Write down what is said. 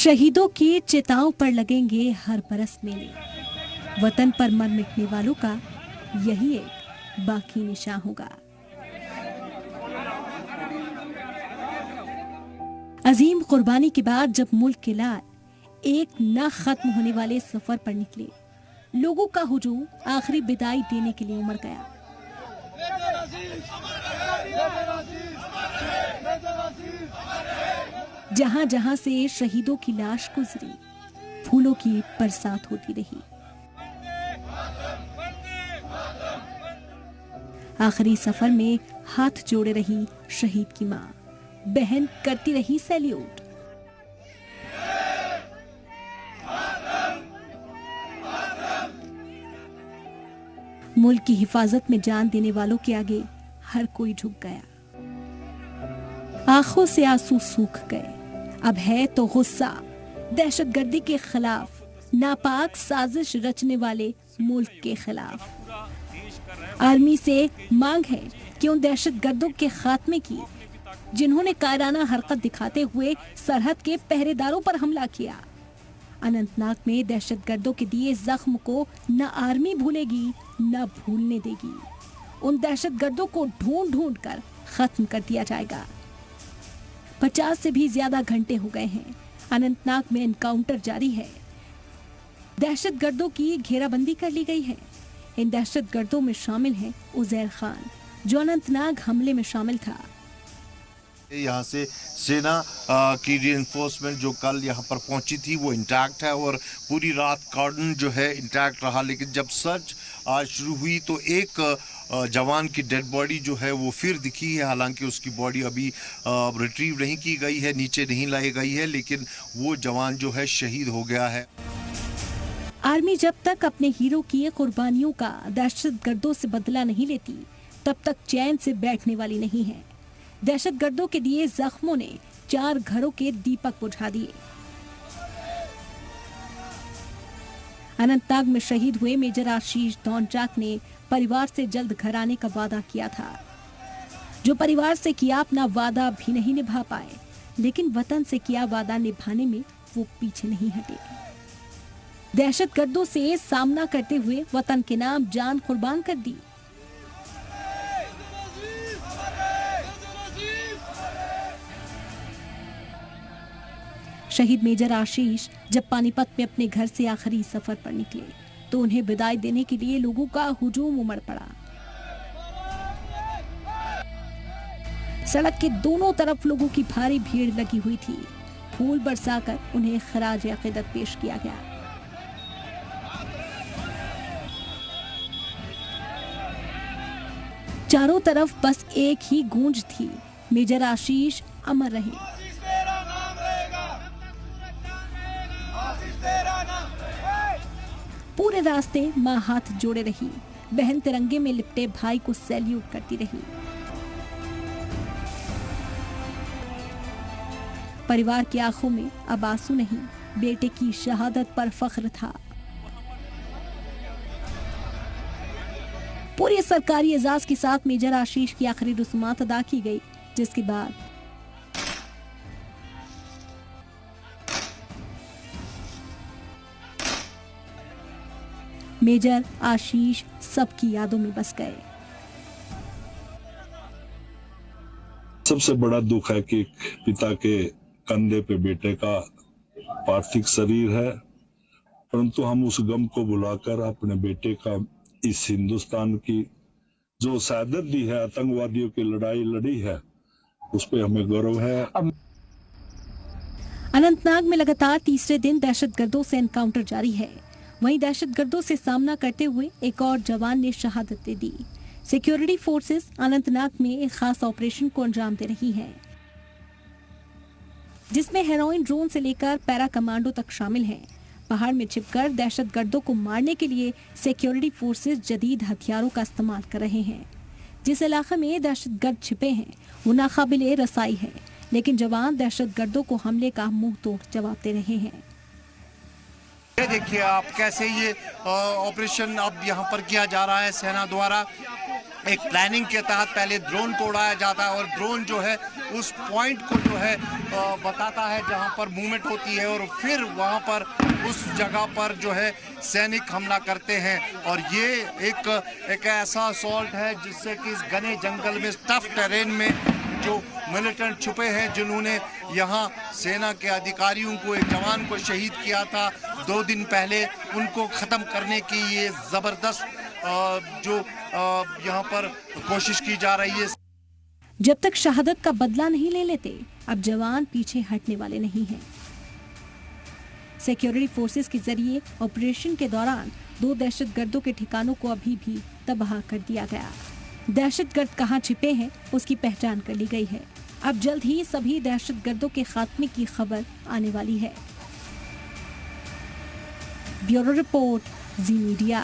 शहीदों की चिताओं पर लगेंगे हर बरस मेले। वतन पर मर मिटने वालों का यही एक बाकी निशान होगा। अजीम कुर्बानी के बाद जब मुल्क के लाल एक न खत्म होने वाले सफर पर निकले, लोगों का हुजूम आखिरी विदाई देने के लिए उमड़ गया। जहां जहां से शहीदों की लाश गुजरी, फूलों की बरसात होती रही। आखिरी सफर में हाथ जोड़े रही शहीद की मां, बहन करती रही सैल्यूट। मुल्क की हिफाजत में जान देने वालों के आगे हर कोई झुक गया। आंखों से आंसू सूख गए। अब है तो गुस्सा दहशतगर्दी के खिलाफ, नापाक साजिश रचने वाले मुल्क के खिलाफ। आर्मी से मांग है कि उन दहशतगर्दों के खात्मे की जिन्होंने कायराना हरकत दिखाते हुए सरहद के पहरेदारों पर हमला किया। अनंतनाग में दहशतगर्दों के दिए जख्म को न आर्मी भूलेगी न भूलने देगी। उन दहशतगर्दों को ढूंढ ढूंढ कर खत्म कर दिया जाएगा। 50 से भी ज्यादा घंटे हो गए हैं। अनंतनाग में एनकाउंटर जारी है। दहशतगर्दों की घेराबंदी कर ली गई है। इन दहशतगर्दों में शामिल है उजैर खान, जो अनंतनाग हमले में शामिल था। यहाँ से सेना की रीइंफोर्समेंट जो कल यहाँ पर पहुंची थी वो इंटैक्ट है और पूरी रात कॉर्डन जो है इंटैक्ट रहा। लेकिन जब सर्च आज शुरू हुई तो एक जवान की डेड बॉडी जो है वो फिर दिखी है। हालांकि उसकी बॉडी अभी रिट्रीव नहीं की गई है, नीचे नहीं लाई गई है, लेकिन वो जवान जो है शहीद हो गया है। आर्मी जब तक अपने हीरो की कुर्बानियों का दहशतगर्दों से बदला नहीं लेती, तब तक चैन से बैठने वाली नहीं है। दहशतगर्दों के दिए जख्मों ने 4 घरों के दीपक बुझा दिए। अनंतनाग में शहीद हुए मेजर आशीष दौनचाक ने परिवार से जल्द घर आने का वादा किया था। जो परिवार से किया अपना वादा भी नहीं निभा पाए, लेकिन वतन से किया वादा निभाने में वो पीछे नहीं हटे। दहशतगर्दों से सामना करते हुए वतन के नाम जान कुर्बान कर दी। शहीद मेजर आशीष जब पानीपत में अपने घर से आखिरी सफर पर निकले तो उन्हें विदाई देने के लिए लोगों का हुजूम उमड़ पड़ा। सड़क के दोनों तरफ लोगों की भारी भीड़ लगी हुई थी। फूल बरसाकर उन्हें खराज अकीदत पेश किया गया। चारों तरफ बस एक ही गूंज थी, मेजर आशीष अमर रहे। पूरे रास्ते मां हाथ जोड़े रही, बहन तिरंगे में लिपटे भाई को सैल्यूट करती रही। परिवार की आंखों में अब आंसू नहीं, बेटे की शहादत पर फख्र था। पूरे सरकारी एजाज के साथ मेजर आशीष की आखिरी रस्मात अदा की गई, जिसके बाद मेजर आशीष सबकी यादों में बस गए। सबसे बड़ा दुख है कि पिता के कंधे पे बेटे का पार्थिव शरीर है, परंतु हम उस गम को भुलाकर अपने बेटे का इस हिंदुस्तान की जो शहादत दी है, आतंकवादियों की लड़ाई लड़ी है, उस पे हमें गर्व है। अनंतनाग में लगातार तीसरे दिन दहशतगर्दों से एनकाउंटर जारी है। वहीं दहशतगर्दों से सामना करते हुए एक और जवान ने शहादत दे दी। सिक्योरिटी फोर्सेस अनंतनाग में एक खास ऑपरेशन को अंजाम दे रही हैं, जिसमें हेरोइन ड्रोन से लेकर पैरा कमांडो तक शामिल हैं। पहाड़ में छिपकर दहशतगर्दों को मारने के लिए सिक्योरिटी फोर्सेस जदीद हथियारों का इस्तेमाल कर रहे हैं। जिस इलाके में दहशतगर्द छिपे हैं वो नाकाबिले रसाई है, लेकिन जवान दहशतगर्दों को हमले का मुंह तोड़ जवाब दे रहे हैं। ये देखिए आप कैसे ये ऑपरेशन अब यहाँ पर किया जा रहा है सेना द्वारा। एक प्लानिंग के तहत पहले ड्रोन को उड़ाया जाता है और ड्रोन जो है उस पॉइंट को जो है बताता है जहां पर मूवमेंट होती है और फिर वहां पर उस जगह पर जो है सैनिक हमला करते हैं। और ये एक ऐसा असॉल्ट है जिससे कि इस घने जंगल में टफ टेरेन में जो मिलिटेंट छुपे हैं, जिन्होंने यहाँ सेना के अधिकारियों को, एक जवान को शहीद किया था 2 दिन पहले, उनको ख़त्म करने की ये ज़बरदस्त जो यहाँ पर कोशिश की जा रही है। जब तक शहादत का बदला नहीं ले लेते, अब जवान पीछे हटने वाले नहीं हैं। सिक्योरिटी फोर्सेस के जरिए ऑपरेशन के दौरान 2 दहशतगर्दों के ठिकानों को अभी भी तबाह कर दिया गया। दहशतगर्द कहां छिपे हैं उसकी पहचान कर ली गई है। अब जल्द ही सभी दहशतगर्दों के खात्मे की खबर आने वाली है। ब्यूरो रिपोर्ट, जी मीडिया।